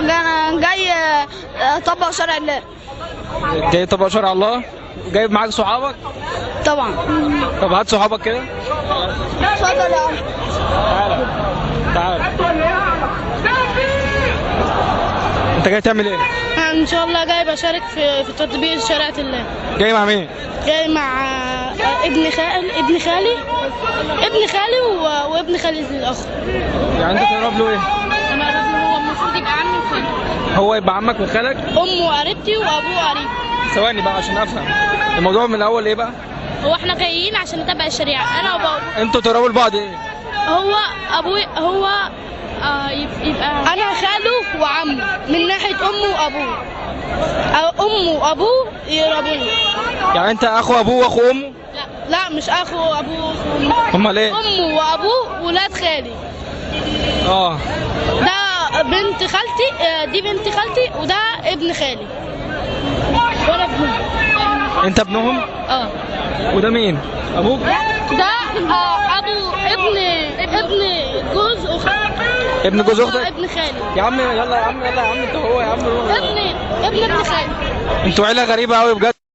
انا جاي اطبق شرع الله. جاي تطبق شرع الله؟ جايب معاك صحابك؟ طبعا. طب هات صحابك كده. اتفضل يا عم. تعال. انت جاي تعمل ايه؟ ان شاء الله جاي بشارك في تطبيق شريعة الله. جاي مع مين؟ جاي مع ابن خالي وابن خالي الاخر. يعني انت تقرب له ايه؟ انا قريب له، هو المفروض يبقى عمي وخالي. هو يبقى عمك وخالك؟ امه قريبتي وابوه قريب. ثواني بقى عشان افهم الموضوع من الاول ايه بقى؟ هو احنا جايين عشان نتبع الشريعة انا وبابا. انتوا تقربوا لبعض ايه؟ هو ابوي يبقى انا خاله وعمه من ناحيه امه وابوه. امه وابوه يقربوني. يعني انت اخو ابوه واخو امه؟ لا مش اخو ابوه واخو امه. امال ايه؟ امه وابوه ولاد خالي. اه. ده بنت خالتي، دي بنت خالتي وده ابن خالي. وانا ابنهم. انت ابنهم؟ اه. وده مين؟ ابوك؟ ده ابو ابن جوز اختي. ابن جوز اختك؟ ابن خالي. يا عم يلا يا عم، يلا يا عم انت هو يا عم. ابن خالي. انتوا عيله غريبه قوي بجد.